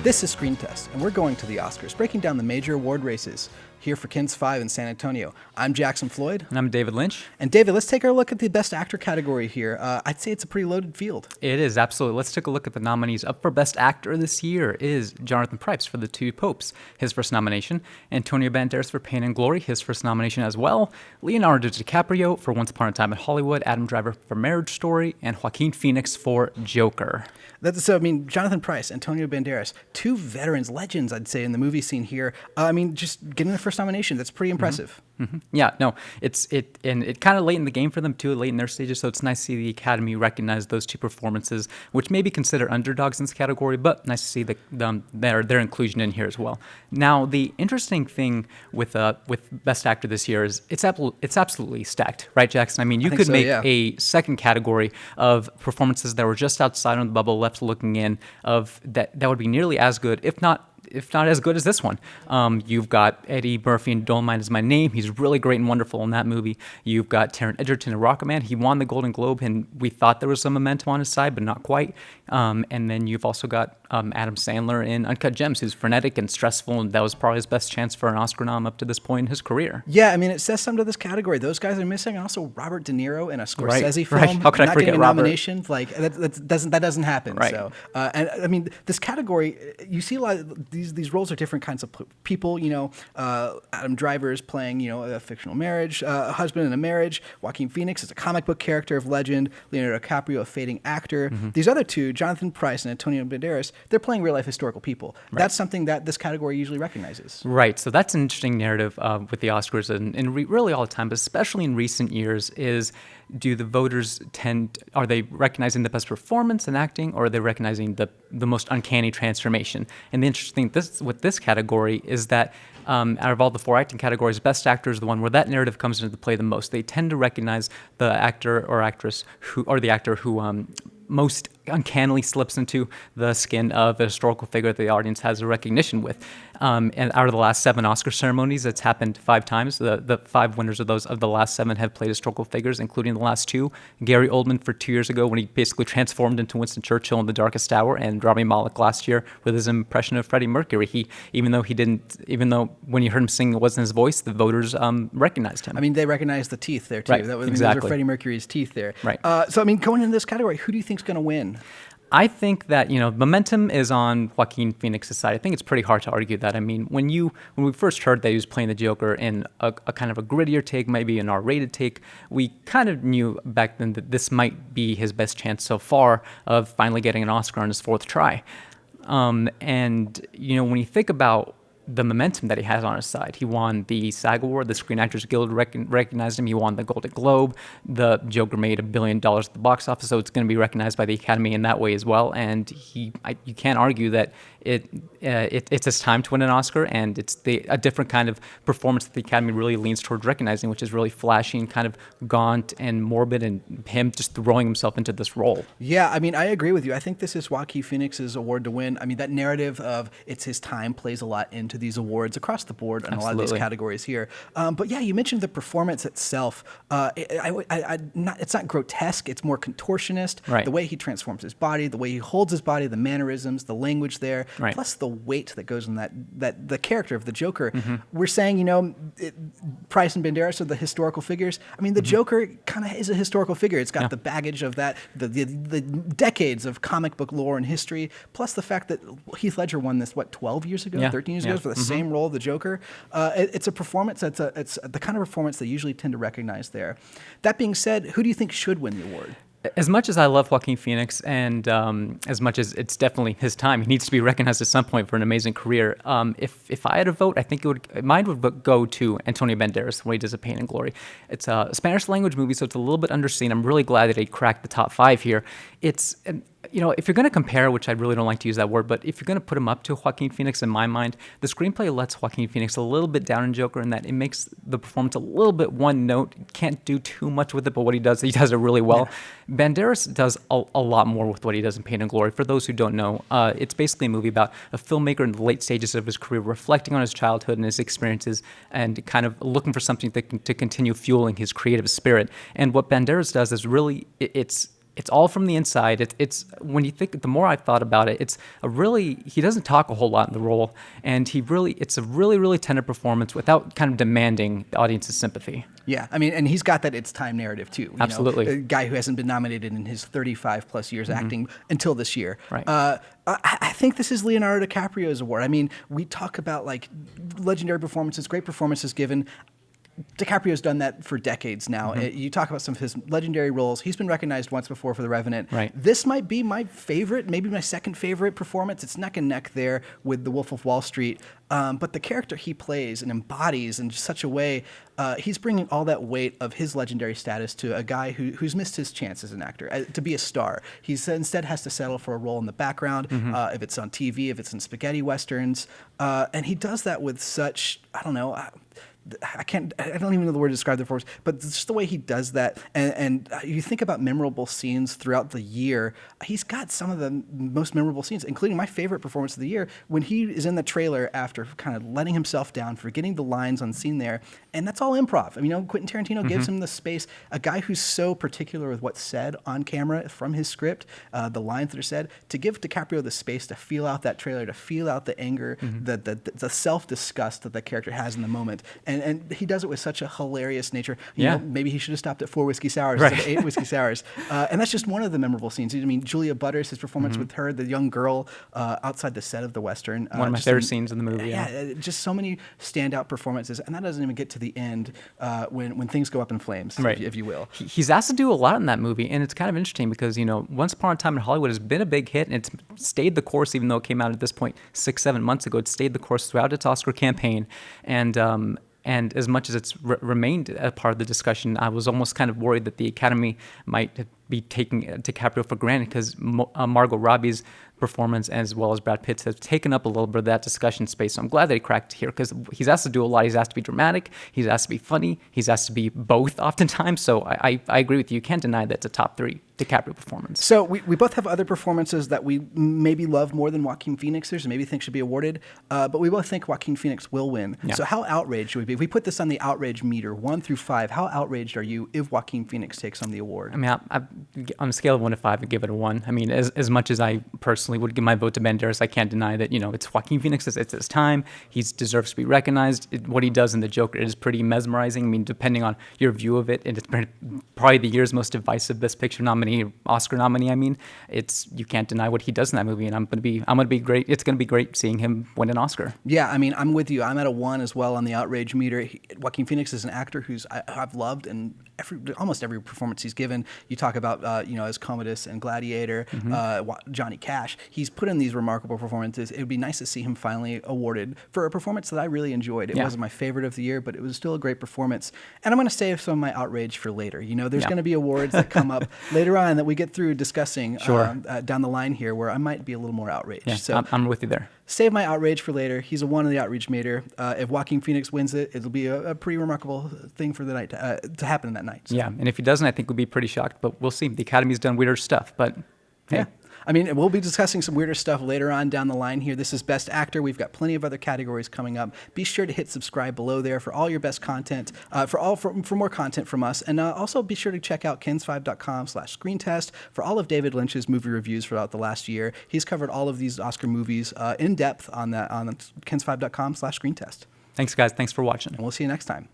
This is Screen Test, and we're going to the Oscars, breaking down the major award races here for Kins 5 in San Antonio. I'm Jackson Floyd. And I'm David Lynch. And David, let's take a look at the Best Actor category here. I'd say it's a pretty loaded field. It is, absolutely. Let's take a look at the nominees. Up for Best Actor this year is Jonathan Pryce for The Two Popes, his first nomination. Antonio Banderas for Pain and Glory, his first nomination as well. Leonardo Dicaprio for Once Upon a Time in Hollywood. Adam Driver for Marriage Story. And Joaquin Phoenix for Joker. Jonathan Pryce, Antonio Banderas, two veterans, legends, I'd say, in the movie scene here. Just getting the first nomination, that's pretty impressive. Mm-hmm. Yeah, no, it kind of late in the game for them too, late in their stages. So it's nice to see the Academy recognize those two performances, which may be considered underdogs in this category, but nice to see their inclusion in here as well. Now, the interesting thing with Best Actor this year is it's absolutely stacked, right, Jackson? I mean, you could make a second category of performances that were just outside on the bubble, left looking in, of that would be nearly as good, if not as good as this one. You've got Eddie Murphy in Dolomite Is My Name. He's really great and wonderful in that movie. You've got Taron Egerton in Rocketman. He won the Golden Globe, and we thought there was some momentum on his side, but not quite. And then you've also got Adam Sandler in Uncut Gems, who's frenetic and stressful, and that was probably his best chance for an Oscar nom up to this point in his career. Yeah, I mean, it says something to this category. Those guys are missing, and also Robert Deniro in a Scorsese film. Right. How could I forget Robert? Nomination? Like that doesn't happen. Right. So, and I mean, this category, you see a lot of these roles are different kinds of people. Adam Driver is playing a fictional marriage, a husband in a marriage. Joaquin Phoenix is a comic book character of legend. Leonardo Dicaprio, a fading actor. Mm-hmm. These other two, Jonathan Pryce and Antonio Banderas, they're playing real life historical people. Right. That's something that this category usually recognizes. Right. So that's an interesting narrative with the Oscars, and really all the time, but especially in recent years, is do the voters are they recognizing the best performance in acting, or are they recognizing the most uncanny transformation? And the interesting thing with this category is that out of all the four acting categories, Best Actor is the one where that narrative comes into play the most. They tend to recognize the actor or actress who most uncannily slips into the skin of a historical figure that the audience has a recognition with. And out of the last 7 Oscar ceremonies, it's happened 5 times. The 5 winners of the last 7 have played historical figures, including the last 2. Gary Oldman for 2 years ago when he basically transformed into Winston Churchill in The Darkest Hour, and Rami Malek last year with his impression of Freddie Mercury. Even though when you heard him sing it wasn't his voice, the voters recognized him. I mean, they recognized the teeth there too. Right, Exactly. Those are Freddie Mercury's teeth there. Right. Going into this category, who do you think is going to win? I think that, momentum is on Joaquin Phoenix's side. I think it's pretty hard to argue that. I mean, when we first heard that he was playing the Joker in a kind of a grittier take, maybe an R-rated take, we kind of knew back then that this might be his best chance so far of finally getting an Oscar on his 4th try. When you think about the momentum that he has on his side. He won the SAG Award. The Screen Actors Guild recognized him. He won the Golden Globe. The Joker made $1 billion at the box office, so it's going to be recognized by the Academy in that way as well. And you can't argue that it's his time to win an Oscar, and it's a different kind of performance that the Academy really leans towards recognizing, which is really flashy and kind of gaunt and morbid, and him just throwing himself into this role. Yeah, I mean, I agree with you. I think this is Joaquin Phoenix's award to win. I mean, that narrative of it's his time plays a lot into these awards across the board in a lot of these categories here. But yeah, you mentioned the performance itself. It's not grotesque. It's more contortionist. Right. The way he transforms his body, the way he holds his body, the mannerisms, the language there, right. Plus the weight that goes in that the character of the Joker. Mm-hmm. We're saying, Pryce and Banderas are the historical figures. I mean, the Joker kind of is a historical figure. It's got the baggage of that, the decades of comic book lore and history, plus the fact that Heath Ledger won this, 12 years ago, 13 years ago, for the same role of the Joker. It's a performance it's the kind of performance they usually tend to recognize there. That being said, who do you think should win the award? As much as I love Joaquin Phoenix, and as much as it's definitely his time, he needs to be recognized at some point for an amazing career. If I had a vote, I think mine would go to Antonio Banderas when he does A Pain and Glory. It's a Spanish language movie, so it's a little bit underseen. I'm really glad that he cracked the top 5 here. If you're going to compare, which I really don't like to use that word, but if you're going to put him up to Joaquin Phoenix, in my mind, the screenplay lets Joaquin Phoenix a little bit down in Joker, in that it makes the performance a little bit one note. Can't do too much with it, but what he does it really well. Yeah. Banderas does a lot more with what he does in Pain and Glory. For those who don't know, it's basically a movie about a filmmaker in the late stages of his career, reflecting on his childhood and his experiences, and kind of looking for something to continue fueling his creative spirit. And what Banderas does is really, It's all from the inside. It's when you think, the more I've thought about it, he doesn't talk a whole lot in the role, and it's a really, really tender performance without kind of demanding the audience's sympathy. Yeah, I mean, and he's got that it's time narrative too. Absolutely. A guy who hasn't been nominated in his 35 plus years acting until this year. Right. I think this is Leonardo DiCaprio's award. I mean, we talk about like legendary performances, great performances given. DiCaprio's done that for decades now. You talk about some of his legendary roles. He's been recognized once before for The Revenant. Right. This might be my favorite, maybe my second favorite performance. It's neck and neck there with The Wolf of Wall Street. But the character he plays and embodies in such a way, he's bringing all that weight of his legendary status to a guy who's missed his chance as an actor, to be a star. He instead has to settle for a role in the background, if it's on TV, if it's in spaghetti westerns. And he does that with such, I don't know, I don't even know the word to describe the performance, but just the way he does that. And you think about memorable scenes throughout the year. He's got some of the most memorable scenes, including my favorite performance of the year, when he is in the trailer after kind of letting himself down, forgetting the lines on scene there. And that's all improv. I mean, Quentin Tarantino gives him the space. A guy who's so particular with what's said on camera from his script, the lines that are said, to give DiCaprio the space to feel out that trailer, to feel out the anger, the self-disgust that the character has in the moment. And he does it with such a hilarious nature. You know, maybe he should have stopped at 4 whiskey sours instead of 8 whiskey sours. And that's just one of the memorable scenes. I mean, Julia Butters, his performance with her, the young girl outside the set of the Western. One of my favorite scenes in the movie. Yeah, just so many standout performances. And that doesn't even get to the end when things go up in flames, if you will. He's asked to do a lot in that movie, and it's kind of interesting because, Once Upon a Time in Hollywood has been a big hit, and it's stayed the course, even though it came out at this point 6-7 months ago. It stayed the course throughout its Oscar campaign. And as much as it's remained a part of the discussion, I was almost kind of worried that the Academy might be taking DiCaprio for granted because Margot Robbie's performance as well as Brad Pitt's has taken up a little bit of that discussion space. So I'm glad that he cracked here because he's asked to do a lot. He's asked to be dramatic. He's asked to be funny. He's asked to be both oftentimes. So I agree with you. You can't deny that it's a top 3 DiCaprio performance. So we both have other performances that we maybe love more than Joaquin Phoenix's, maybe think should be awarded, but we both think Joaquin Phoenix will win. Yeah. So how outraged should we be? If we put this on the outrage meter, 1 through 5, how outraged are you if Joaquin Phoenix takes on the award? I mean, on a scale of 1 to 5, I'd give it a 1. I mean, as much as I personally would give my vote to Banderas, I can't deny that, it's Joaquin Phoenix, it's his time. He deserves to be recognized. What he does in The Joker is pretty mesmerizing. I mean, depending on your view of it, and it's probably the year's most divisive Best Picture nominee, Oscar nominee. I mean, you can't deny what he does in that movie, and I'm gonna be great. It's gonna be great seeing him win an Oscar. Yeah, I mean, I'm with you. I'm at a 1 as well on the outrage meter. Joaquin Phoenix is an actor I've loved, and almost every performance he's given. You talk about as Commodus and Gladiator, Johnny Cash. He's put in these remarkable performances. It would be nice to see him finally awarded for a performance that I really enjoyed. It wasn't my favorite of the year, but it was still a great performance. And I'm going to save some of my outrage for later. There's going to be awards that come up later on that we get through discussing down the line here, where I might be a little more outraged. Yeah, so I'm with you there. Save my outrage for later. He's a 1 on the outrage meter. If Joaquin Phoenix wins it, it'll be a pretty remarkable thing for the night to happen that night. So. Yeah, and if he doesn't, I think we'd be pretty shocked. But we'll see. The Academy's done weirder stuff, but hey. Yeah. I mean, we'll be discussing some weirder stuff later on down the line here. This is Best Actor. We've got plenty of other categories coming up. Be sure to hit subscribe below there for all your best content, for more content from us. And also be sure to check out kens5.com/screentest for all of David Lynch's movie reviews throughout the last year. He's covered all of these Oscar movies in depth on kens5.com/screentest. Thanks, guys. Thanks for watching. And we'll see you next time.